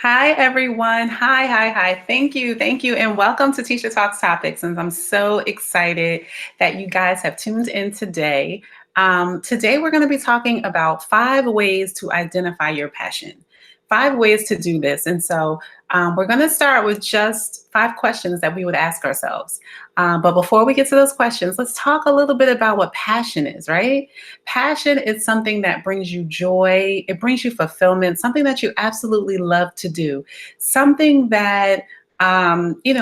Hi, everyone. Hi. Thank you, and welcome to Tisha Talks Topics. And I'm so excited that you guys have tuned in today. Today, we're going to be talking about 5 ways to identify your passion. 5 ways to do this. And so, we're going to start with just 5 questions that we would ask ourselves. But before we get to those questions, let's talk a little bit about what passion is, right? Passion is something that brings you joy, it brings you fulfillment, something that you absolutely love to do, something that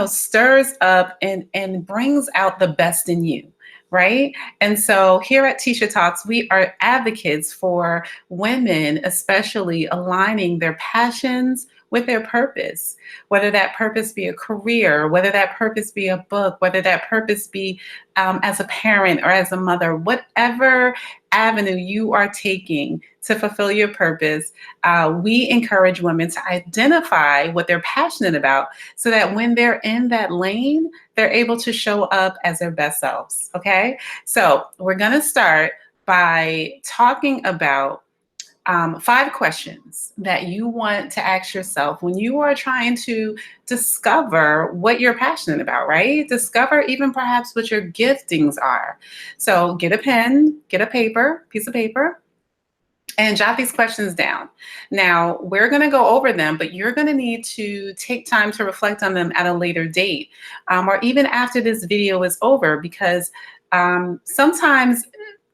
stirs up and brings out the best in you. Right. And so here at Tisha Talks, we are advocates for women, especially aligning their passions with their purpose, whether that purpose be a career, whether that purpose be a book, whether that purpose be as a parent or as a mother, whatever avenue you are taking to fulfill your purpose, we encourage women to identify what they're passionate about so that when they're in that lane, they're able to show up as their best selves. Okay. So we're going to start by talking about 5 questions that you want to ask yourself when you are trying to discover what you're passionate about, right? Discover even perhaps what your giftings are. So get a pen, get a piece of paper, and jot these questions down. Now, we're going to go over them, but you're going to need to take time to reflect on them at a later date, or even after this video is over, because sometimes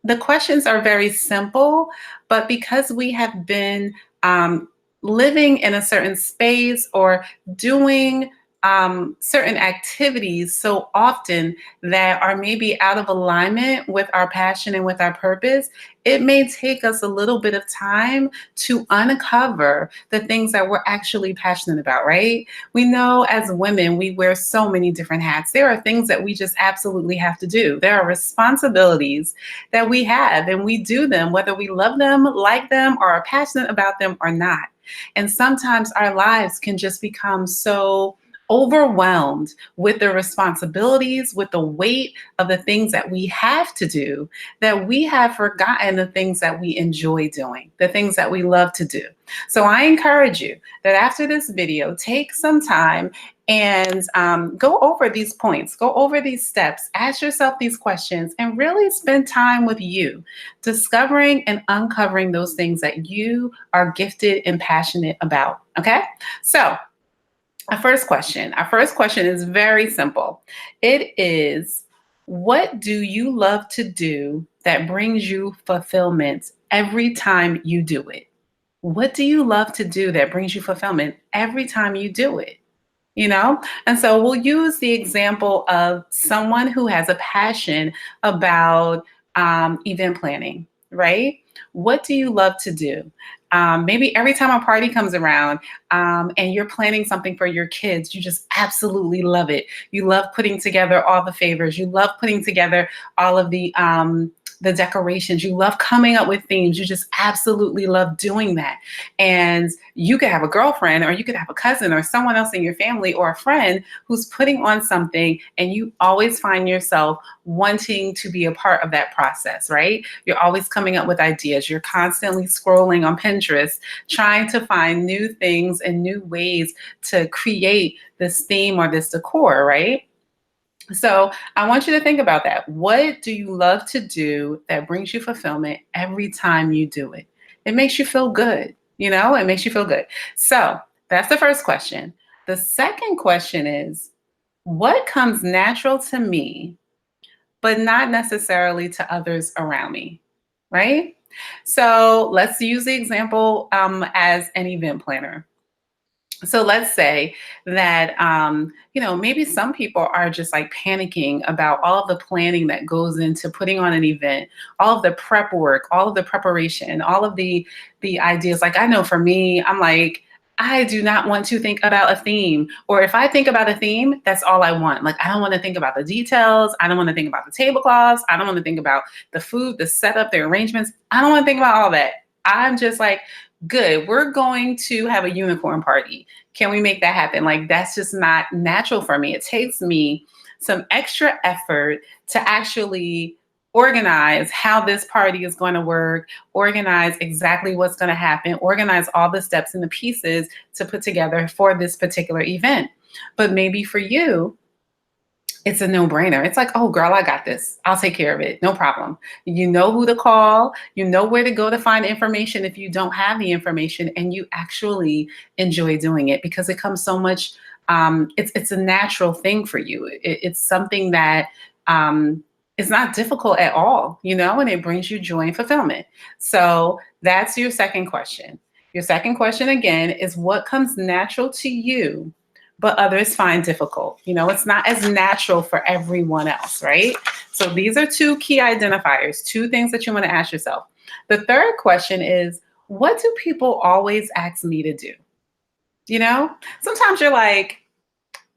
the questions are very simple, but because we have been living in a certain space or doing certain activities so often that are maybe out of alignment with our passion and with our purpose, it may take us a little bit of time to uncover the things that we're actually passionate about, right? We know as women, we wear so many different hats. There are things that we just absolutely have to do. There are responsibilities that we have, and we do them whether we love them, like them, or are passionate about them or not. And sometimes our lives can just become so overwhelmed with the responsibilities, with the weight of the things that we have to do, that we have forgotten the things that we enjoy doing, the things that we love to do. So I encourage you that after this video, take some time and go over these points, go over these steps, ask yourself these questions, and really spend time with you, discovering and uncovering those things that you are gifted and passionate about. Okay? So our first question is very simple. It is, what do you love to do that brings you fulfillment every time you do it? What do you love to do that brings you fulfillment every time you do it? And so we'll use the example of someone who has a passion about event planning, right? What do you love to do? Maybe every time a party comes around and you're planning something for your kids, you just absolutely love it. You love putting together all the favors. You love putting together all of the decorations. You love coming up with themes. You just absolutely love doing that. And you could have a girlfriend, or you could have a cousin, or someone else in your family, or a friend who's putting on something, and you always find yourself wanting to be a part of that process, right? You're always coming up with ideas. You're constantly scrolling on Pinterest, trying to find new things and new ways to create this theme or this decor, right? So I want you to think about that. What do you love to do that brings you fulfillment every time you do it? It makes you feel good. It makes you feel good. So that's the first question. The second question is, what comes natural to me, but not necessarily to others around me, right? So let's use the example as an event planner. So let's say that, maybe some people are just like panicking about all of the planning that goes into putting on an event, all of the prep work, all of the preparation, all of the ideas. Like, I know for me, I'm like, I do not want to think about a theme. Or if I think about a theme, that's all I want. Like, I don't want to think about the details. I don't want to think about the tablecloths. I don't want to think about the food, the setup, the arrangements. I don't want to think about all that. I'm just like, good, we're going to have a unicorn party. Can we make that happen? Like, that's just not natural for me. It takes me some extra effort to actually organize how this party is going to work, organize exactly what's going to happen, organize all the steps and the pieces to put together for this particular event. But maybe for you, it's a no-brainer. It's like, oh, girl, I got this. I'll take care of it. No problem. You know who to call. You know where to go to find information if you don't have the information, and you actually enjoy doing it because it comes so much. It's a natural thing for you. It's something that is not difficult at all, and it brings you joy and fulfillment. So that's your second question. Your second question, again, is what comes natural to you but others find difficult. It's not as natural for everyone else, right? So these are two key identifiers, two things that you want to ask yourself. The third question is, what do people always ask me to do? Sometimes you're like,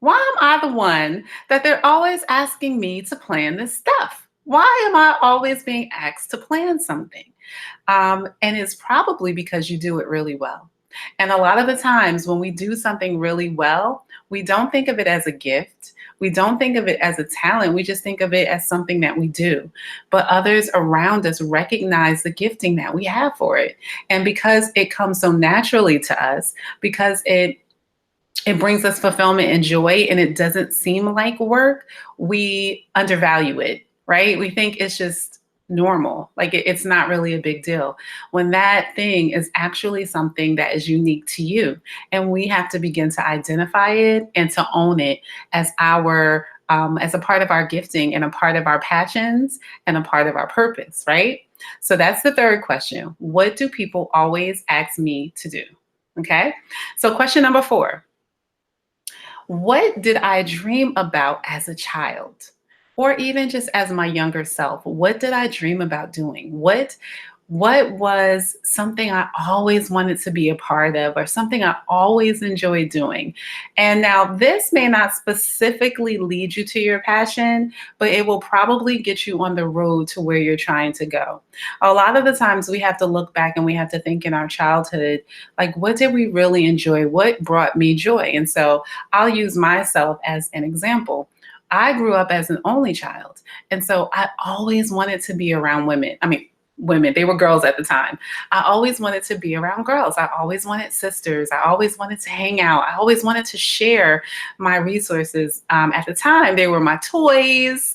why am I the one that they're always asking me to plan this stuff? Why am I always being asked to plan something? And it's probably because you do it really well. And a lot of the times when we do something really well, we don't think of it as a gift. We don't think of it as a talent. We just think of it as something that we do. But others around us recognize the gifting that we have for it. And because it comes so naturally to us, because it brings us fulfillment and joy, and it doesn't seem like work, we undervalue it, right? We think it's just normal, like it's not really a big deal, when that thing is actually something that is unique to you. And we have to begin to identify it and to own it as our as a part of our gifting and a part of our passions and a part of our purpose, right? So that's the third question. What do people always ask me to do? Okay. So question number 4. What did I dream about as a child? Or even just as my younger self, what did I dream about doing? What was something I always wanted to be a part of, or something I always enjoyed doing? And now this may not specifically lead you to your passion, but it will probably get you on the road to where you're trying to go. A lot of the times we have to look back and we have to think in our childhood, like, what did we really enjoy? What brought me joy? And so I'll use myself as an example. I grew up as an only child. And so I always wanted to be around women. I mean, women, they were girls at the time. I always wanted to be around girls. I always wanted sisters. I always wanted to hang out. I always wanted to share my resources. At the time, they were my toys.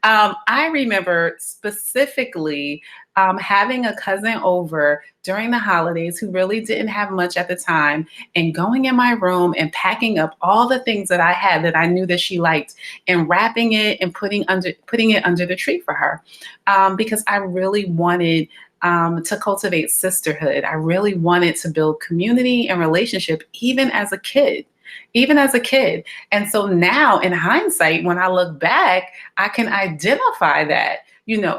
I remember specifically having a cousin over during the holidays who really didn't have much at the time, and going in my room and packing up all the things that I had that I knew that she liked, and wrapping it and putting it under the tree for her, because I really wanted to cultivate sisterhood. I really wanted to build community and relationship, even as a kid. And so now in hindsight, when I look back, I can identify that,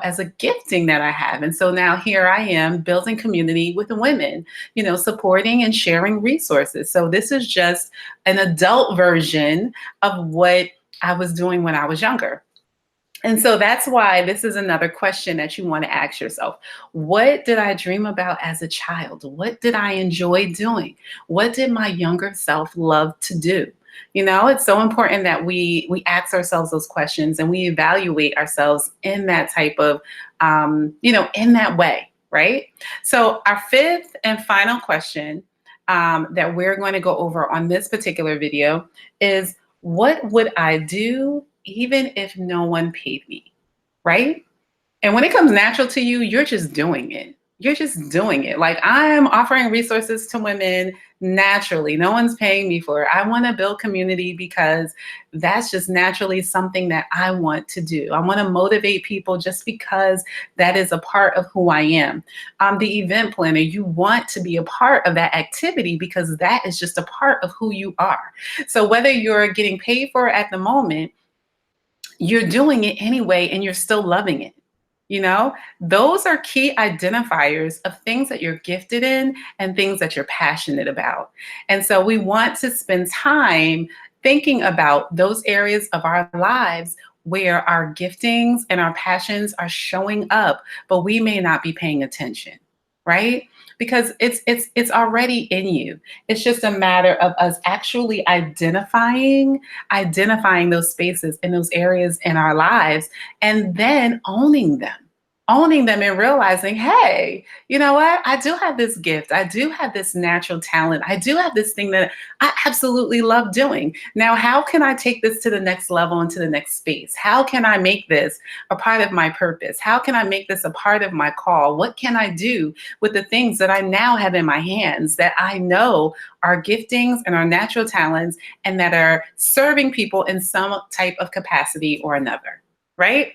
as a gifting that I have. And so now here I am building community with women, supporting and sharing resources. So this is just an adult version of what I was doing when I was younger. And so that's why this is another question that you want to ask yourself. What did I dream about as a child? What did I enjoy doing? What did my younger self love to do? It's so important that we ask ourselves those questions and we evaluate ourselves in that type of, in that way, right? So our fifth and final question that we're going to go over on this particular video is, what would I do even if no one paid me, right? And when it comes natural to you, you're just doing it. You're just doing it. Like, I'm offering resources to women naturally. No one's paying me for it. I want to build community because that's just naturally something that I want to do. I want to motivate people just because that is a part of who I am. The event planner, you want to be a part of that activity because that is just a part of who you are. So whether you're getting paid for it at the moment, you're doing it anyway, and you're still loving it. Those are key identifiers of things that you're gifted in and things that you're passionate about. And so we want to spend time thinking about those areas of our lives where our giftings and our passions are showing up, but we may not be paying attention, right? because it's already in you. It's just a matter of us actually identifying those spaces and those areas in our lives, and then owning them and realizing, hey, you know what? I do have this gift. I do have this natural talent. I do have this thing that I absolutely love doing. Now, how can I take this to the next level and to the next space? How can I make this a part of my purpose? How can I make this a part of my call? What can I do with the things that I now have in my hands that I know are giftings and are natural talents and that are serving people in some type of capacity or another? Right?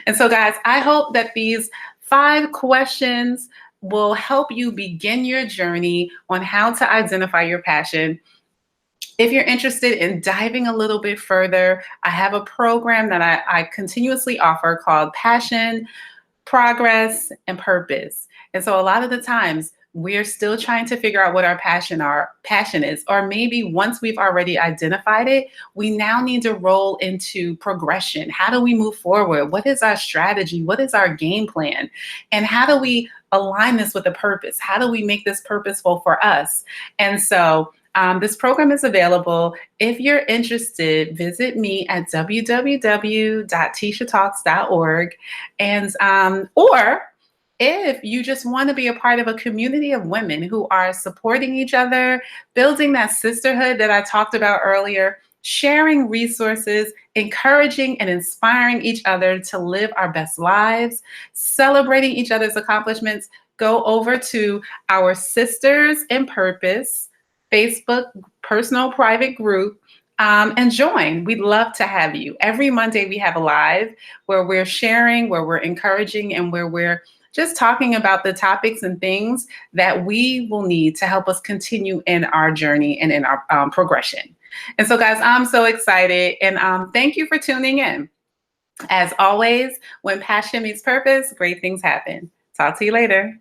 And so, guys, I hope that these 5 questions will help you begin your journey on how to identify your passion. If you're interested in diving a little bit further, I have a program that I continuously offer called Passion, Progress, and Purpose. And so a lot of the times we're still trying to figure out what our passion is, or maybe once we've already identified it, we now need to roll into progression. How do we move forward? What is our strategy? What is our game plan? And how do we align this with a purpose? How do we make this purposeful for us? And so this program is available. If you're interested, visit me at www.tishatalks.org. And or if you just want to be a part of a community of women who are supporting each other, building that sisterhood that I talked about earlier, sharing resources, encouraging and inspiring each other to live our best lives, celebrating each other's accomplishments, go over to our Sisters in Purpose Facebook personal private group and join. We'd love to have you. Every Monday we have a live where we're sharing, where we're encouraging, and where we're just talking about the topics and things that we will need to help us continue in our journey and in our progression. And so, guys, I'm so excited, and thank you for tuning in. As always, when passion meets purpose, great things happen. Talk to you later.